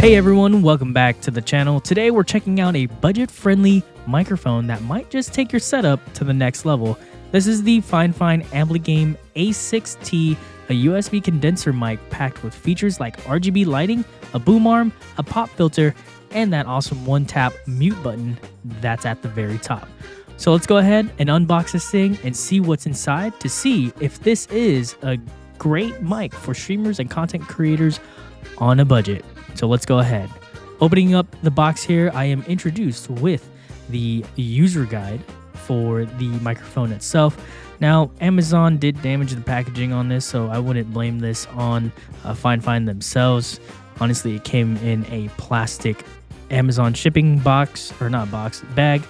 Hey everyone, welcome back to the channel. Today we're checking out a budget-friendly microphone that might just take your setup to the next level. This is the FiFine Ampligame A6T, a USB condenser mic packed with features like RGB lighting, a boom arm, a pop filter, and that awesome one-tap mute button that's at the very top. So let's go ahead and unbox this thing and see what's inside to see if this is a great mic for streamers and content creators on a budget. So let's go ahead. Opening up the box here, I am introduced with the user guide for the microphone itself. Now, Amazon did damage the packaging on this, so I wouldn't blame this on FiFine themselves. Honestly, it came in a plastic Amazon shipping box, or not box, bag.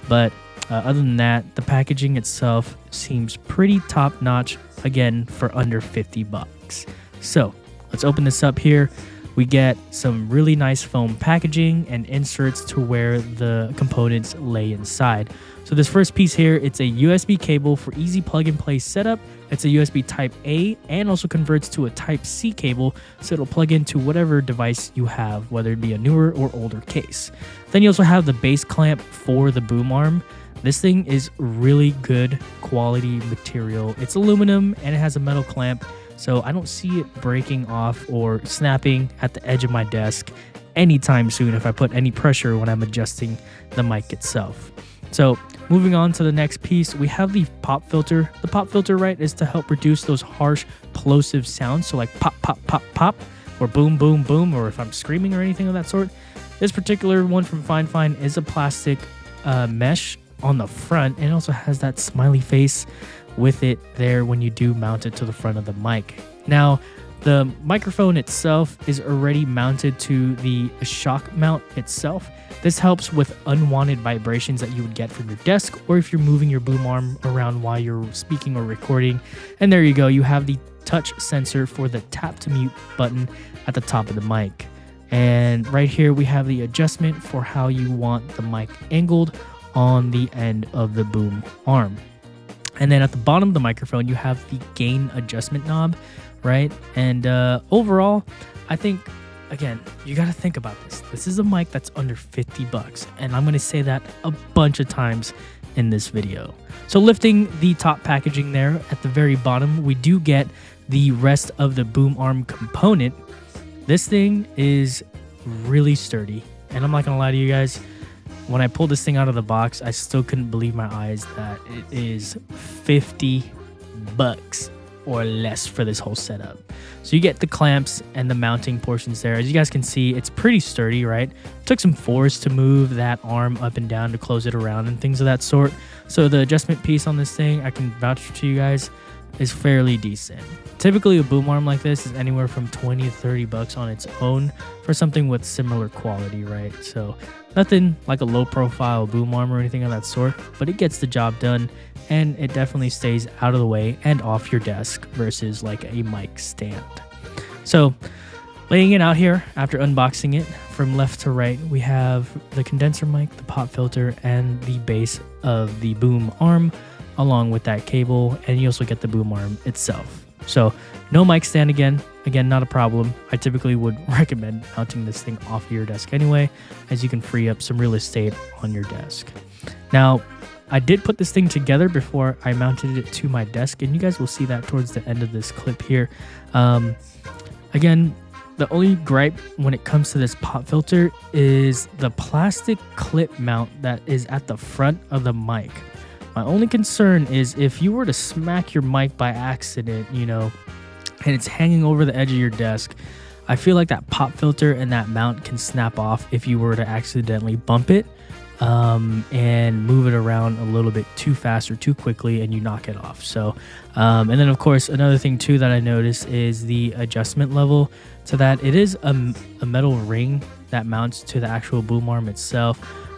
But other than that, the packaging itself seems pretty top-notch, again, for under 50 bucks. So let's open this up here. We get some really nice foam packaging and inserts to where the components lay inside. So this first piece here, it's a USB cable for easy plug and play setup. It's a USB type A and also converts to a type C cable, so it'll plug into whatever device you have, whether it be a newer or older case. Then you also have the base clamp for the boom arm. This thing is really good quality material. It's aluminum and it has a metal clamp, so I don't see it breaking off or snapping at the edge of my desk anytime soon if I put any pressure when I'm adjusting the mic itself. So moving on to the next piece, we have the pop filter. The pop filter, right, is to help reduce those harsh plosive sounds, so like pop, pop, pop, pop, or boom, boom, boom, or if I'm screaming or anything of that sort. This particular one from FiFine is a plastic mesh on the front, and it also has that smiley face with it there when you do mount it to the front of the mic. Now, the microphone itself is already mounted to the shock mount itself. This helps with unwanted vibrations that you would get from your desk or if you're moving your boom arm around while you're speaking or recording. And there you go, you have the touch sensor for the tap to mute button at the top of the mic. And right here we have the adjustment for how you want the mic angled on the end of the boom arm. And then at the bottom of the microphone, you have the gain adjustment knob, right? And overall, I think, again, you got to think about this. This is a mic that's under 50 bucks, and I'm going to say that a bunch of times in this video. So lifting the top packaging there at the very bottom, we do get the rest of the boom arm component. This thing is really sturdy, and I'm not going to lie to you guys. When I pulled this thing out of the box, I still couldn't believe my eyes that it is 50 bucks or less for this whole setup. So you get the clamps and the mounting portions there. As you guys can see, it's pretty sturdy, right? It took some force to move that arm up and down to close it around and things of that sort. So the adjustment piece on this thing, I can vouch to you guys, is fairly decent. Typically a boom arm like this is anywhere from 20 to 30 bucks on its own for something with similar quality, right? So nothing like a low profile boom arm or anything of that sort, but it gets the job done and it definitely stays out of the way and off your desk versus like a mic stand. So laying it out here after unboxing it from left to right, we have the condenser mic, the pop filter, and the base of the boom arm along with that cable, and you also get the boom arm itself. So no mic stand again, not a problem. I typically would recommend mounting this thing off your desk anyway, as you can free up some real estate on your desk. Now, I did put this thing together before I mounted it to my desk, and you guys will see that towards the end of this clip here. Again, the only gripe when it comes to this pop filter is the plastic clip mount that is at the front of the mic. My only concern is if you were to smack your mic by accident, you know, and it's hanging over the edge of your desk, I feel like that pop filter and that mount can snap off if you were to accidentally bump it and move it around a little bit too fast or too quickly and you knock it off. So, and then of course, another thing too that I noticed is the adjustment level to that. It is a metal ring that mounts to the actual boom arm itself.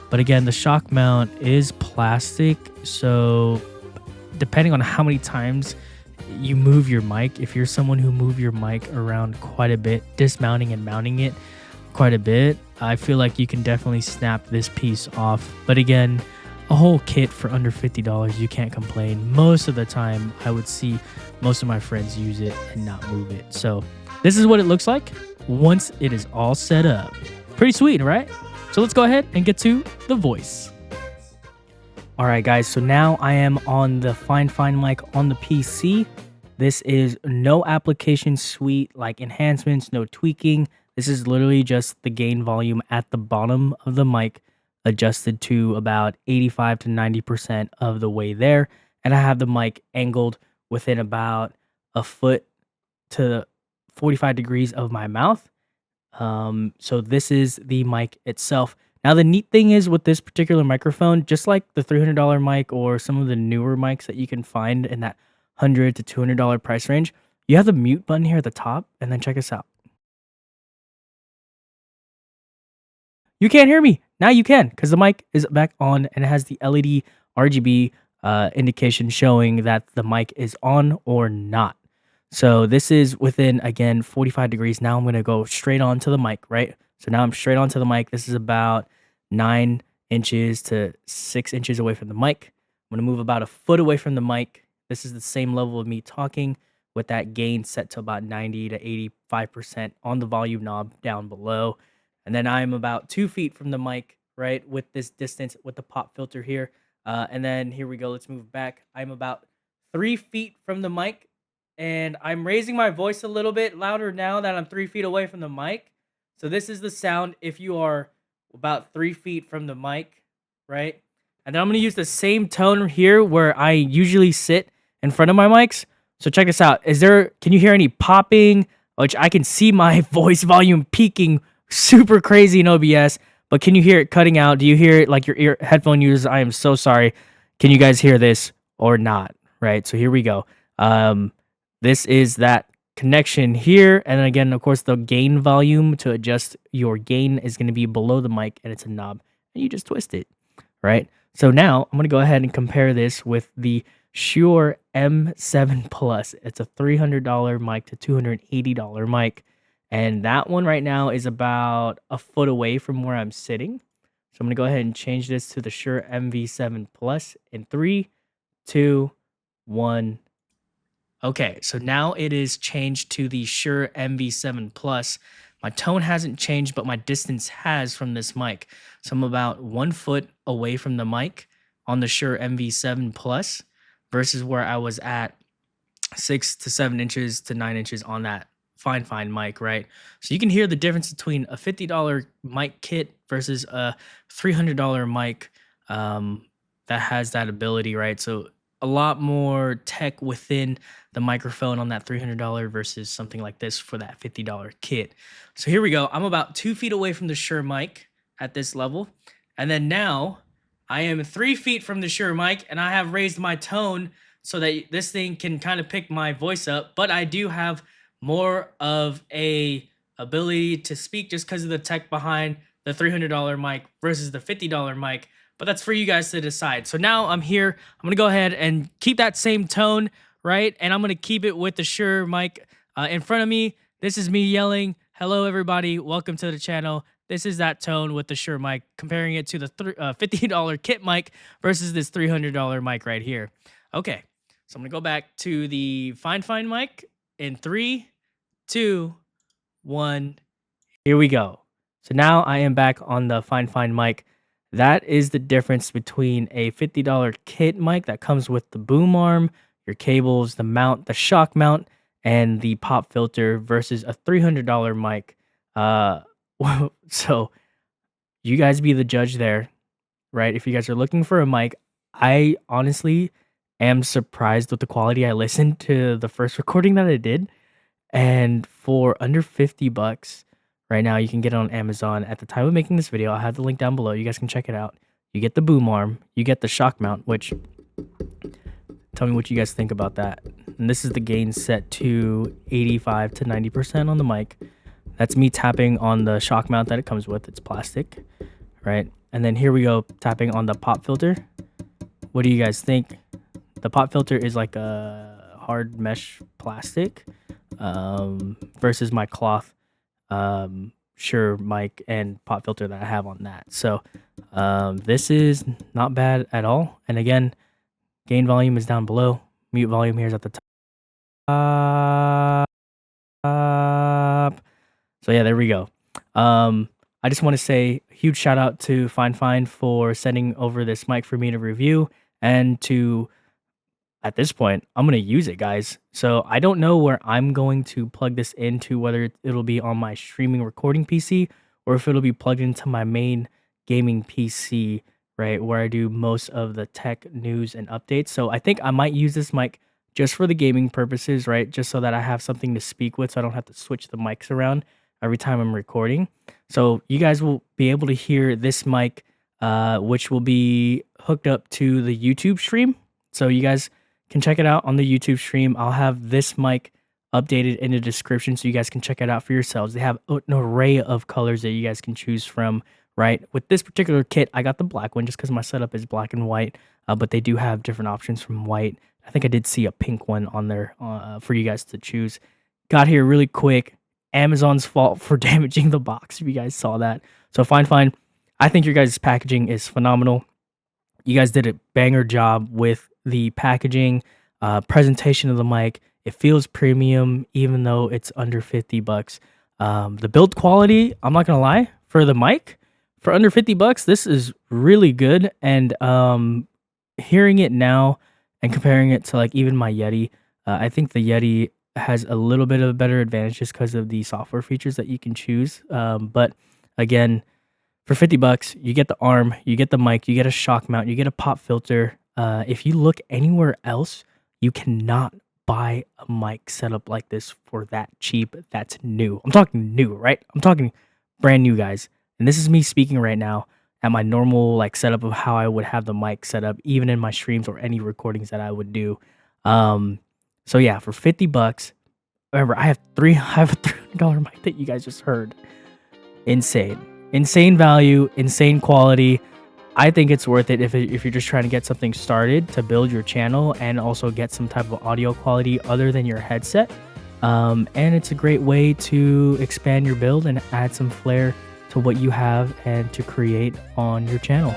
But again, the shock mount is plastic, so depending on how many times you move your mic, if you're someone who move your mic around quite a bit, dismounting and mounting it quite a bit, I feel like you can definitely snap this piece off. But again, a whole kit for under $50, you can't complain. Most of the time, I would see most of my friends use it and not move it. So this is what it looks like. once it is all set up. Pretty sweet, right? So let's go ahead and get to the voice. All right, guys, so now I am on the FiFine mic on the PC. This is no application suite like enhancements, no tweaking. This is literally just the gain volume at the bottom of the mic adjusted to about 85 to 90% of the way there. And I have the mic angled within about a foot to 45 degrees of my mouth. So this is the mic itself. Now, the neat thing is with this particular microphone, just like the $300 mic or some of the newer mics that you can find in that $100 to $200 price range, you have the mute button here at the top, and then check this out. You can't hear me. Now you can, because the mic is back on and it has the LED RGB indication showing that the mic is on or not. So this is within, again, 45 degrees. Now I'm going to go straight on to the mic, right? So now I'm straight onto the mic. This is about 9 inches to 6 inches away from the mic. I'm going to move about a foot away from the mic. This is the same level of me talking with that gain set to about 90 to 85% on the volume knob down below. And then I'm about 2 feet from the mic, right, with this distance with the pop filter here. And then here we go. Let's move back. I'm about 3 feet from the mic. And I'm raising my voice a little bit louder now that I'm 3 feet away from the mic. So this is the sound if you are about 3 feet from the mic, right? And then I'm going to use the same tone here where I usually sit in front of my mics. So check this out. Can you hear any popping? Which I can see my voice volume peaking super crazy in OBS, but can you hear it cutting out? Do you hear it like your headphone users? I am so sorry. Can you guys hear this or not? Right? So here we go. This is that connection here. And then again, of course, the gain volume to adjust your gain is going to be below the mic, and it's a knob, and you just twist it, right? So now I'm going to go ahead and compare this with the Shure M7 Plus. It's a $300 mic to $280 mic. And that one right now is about a foot away from where I'm sitting. So I'm going to go ahead and change this to the Shure MV7 Plus in 3, 2, 1. Okay, so now it is changed to the Shure MV7 Plus. My tone hasn't changed, but my distance has from this mic. So I'm about 1 foot away from the mic on the Shure MV7 Plus versus where I was at 6 to 7 inches to 9 inches on that FiFine mic, right? So you can hear the difference between a $50 mic kit versus a $300 mic that has that ability, right? So a lot more tech within the microphone on that $300 versus something like this for that $50 kit. So here we go. I'm about 2 feet away from the Shure mic at this level. And then now I am 3 feet from the Shure mic, and I have raised my tone so that this thing can kind of pick my voice up. But I do have more of a ability to speak just because of the tech behind the $300 mic versus the $50 mic. But that's for you guys to decide. So now I'm here. I'm going to go ahead and keep that same tone, right? And I'm going to keep it with the Shure mic in front of me. This is me yelling, "Hello, everybody. Welcome to the channel." This is that tone with the Shure mic, comparing it to the $50 kit mic versus this $300 mic right here. Okay, so I'm going to go back to the FiFine mic in 3, 2, 1. Here we go. So now I am back on the FiFine mic. That is the difference between a $50 kit mic that comes with the boom arm, your cables, the mount, the shock mount, and the pop filter versus a $300 mic. So you guys be the judge there, right? If you guys are looking for a mic, I honestly am surprised with the quality. I listened to the first recording that I did, and for under $50 right now, you can get it on Amazon. At the time of making this video, I'll have the link down below. You guys can check it out. You get the boom arm, you get the shock mount, which, tell me what you guys think about that. And this is the gain set to 85 to 90% on the mic. That's me tapping on the shock mount that it comes with. It's plastic, right? And then here we go, tapping on the pop filter. What do you guys think? The pop filter is like a hard mesh plastic versus my cloth Shure mic and pop filter that I have on that. So this is not bad at all. And again, gain volume is down below. Mute volume here is at the top. So yeah, there we go. I just want to say a huge shout out to FiFine for sending over this mic for me to review, and to, at this point, I'm going to use it, guys. So I don't know where I'm going to plug this into, whether it'll be on my streaming recording PC or if it'll be plugged into my main gaming PC, right, where I do most of the tech news and updates. So I think I might use this mic just for the gaming purposes, right, just so that I have something to speak with, so I don't have to switch the mics around every time I'm recording. So you guys will be able to hear this mic, which will be hooked up to the YouTube stream. So you guys can check it out on the YouTube stream. I'll have this mic updated in the description so you guys can check it out for yourselves. They have an array of colors that you guys can choose from, right? With this particular kit, I got the black one just because my setup is black and white, but they do have different options from white. I think I did see a pink one on there for you guys to choose. Got here really quick. Amazon's fault for damaging the box, if you guys saw that. So FiFine, I think your guys' packaging is phenomenal. You guys did a banger job with the packaging, presentation of the mic. It feels premium, even though it's under 50 bucks. The build quality, I'm not gonna lie, for the mic, for under 50 bucks, this is really good. And hearing it now and comparing it to like even my Yeti, I think the Yeti has a little bit of a better advantage just because of the software features that you can choose. But again, for 50 bucks, you get the arm, you get the mic, you get a shock mount, you get a pop filter. If you look anywhere else, you cannot buy a mic setup like this for that cheap. That's new. I'm talking new, right? I'm talking brand new, guys. And this is me speaking right now at my normal like setup of how I would have the mic set up, even in my streams or any recordings that I would do. So yeah, for 50 bucks, remember I have a $300 mic that you guys just heard. Insane value, insane quality. I think it's worth it if you're just trying to get something started to build your channel and also get some type of audio quality other than your headset. And it's a great way to expand your build and add some flair to what you have and to create on your channel.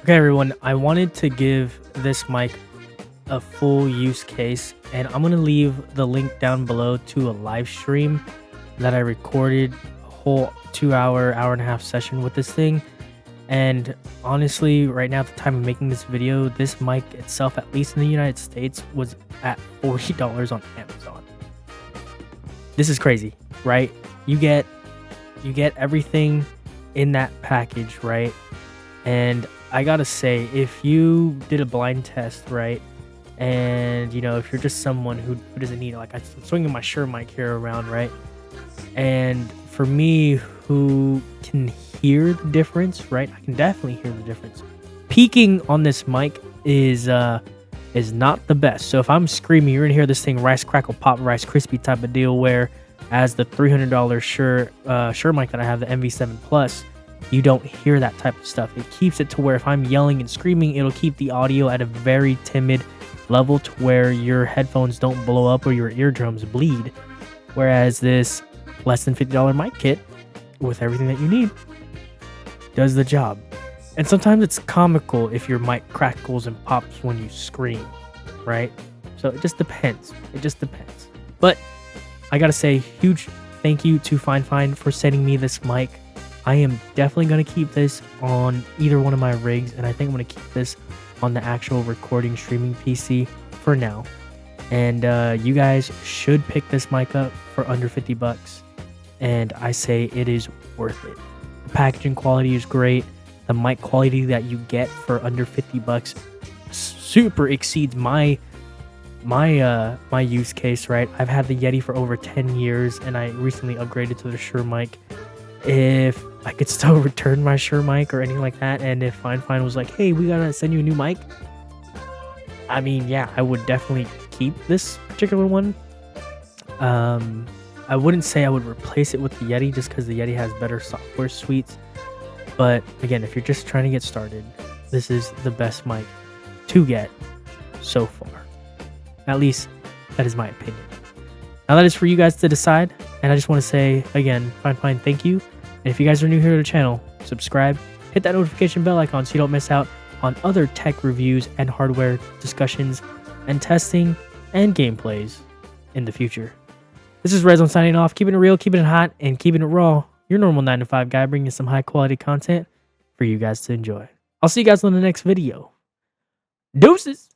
Okay, everyone, I wanted to give this mic a full use case, and I'm going to leave the link down below to a live stream that I recorded a whole 2-hour, hour-and-a-half session with this thing. And honestly, right now at the time of making this video, this mic itself, at least in the United States, was at $40 on Amazon. This is crazy, right? You get everything in that package, right? And I gotta say, if you did a blind test, right, and you know, if you're just someone who doesn't need it, like I'm swinging my Shure mic here around, right, and for me, who can hear the difference, right, I can definitely hear the difference. Peaking on this mic is not the best. So if I'm screaming, you're gonna hear this thing rice crackle pop, rice crispy type of deal. Where as the $300 Shure mic that I have, the MV7 Plus, you don't hear that type of stuff. It keeps it to where if I'm yelling and screaming, it'll keep the audio at a very timid level to where your headphones don't blow up or your eardrums bleed. Whereas this less than $50 mic kit, with everything that you need, does the job. And sometimes it's comical if your mic crackles and pops when you scream, right? So it just depends. But I gotta say, huge thank you to FiFine for sending me this mic. I am definitely going to keep this on either one of my rigs, and I think I'm going to keep this on the actual recording streaming PC for now. And you guys should pick this mic up for under 50 bucks, and I say it is worth it. The packaging quality is great. The mic quality that you get for under 50 bucks super exceeds my use case, right? I've had the Yeti for over 10 years, and I recently upgraded to the Shure mic. If I could still return my Shure mic or anything like that, and if FiFine was like, hey, we gotta send you a new mic, I mean, yeah, I would definitely keep this particular one. I wouldn't say I would replace it with the Yeti just because the Yeti has better software suites. But again, if you're just trying to get started, this is the best mic to get so far. At least that is my opinion. Now that is for you guys to decide. And I just want to say again, FiFine, thank you. And if you guys are new here to the channel, subscribe, hit that notification bell icon so you don't miss out on other tech reviews and hardware discussions and testing. and gameplays in the future. This is Ryzen signing off, keeping it real, keeping it hot, and keeping it raw. Your normal 9 to 5 guy bringing some high quality content for you guys to enjoy. I'll see you guys on the next video. Deuces!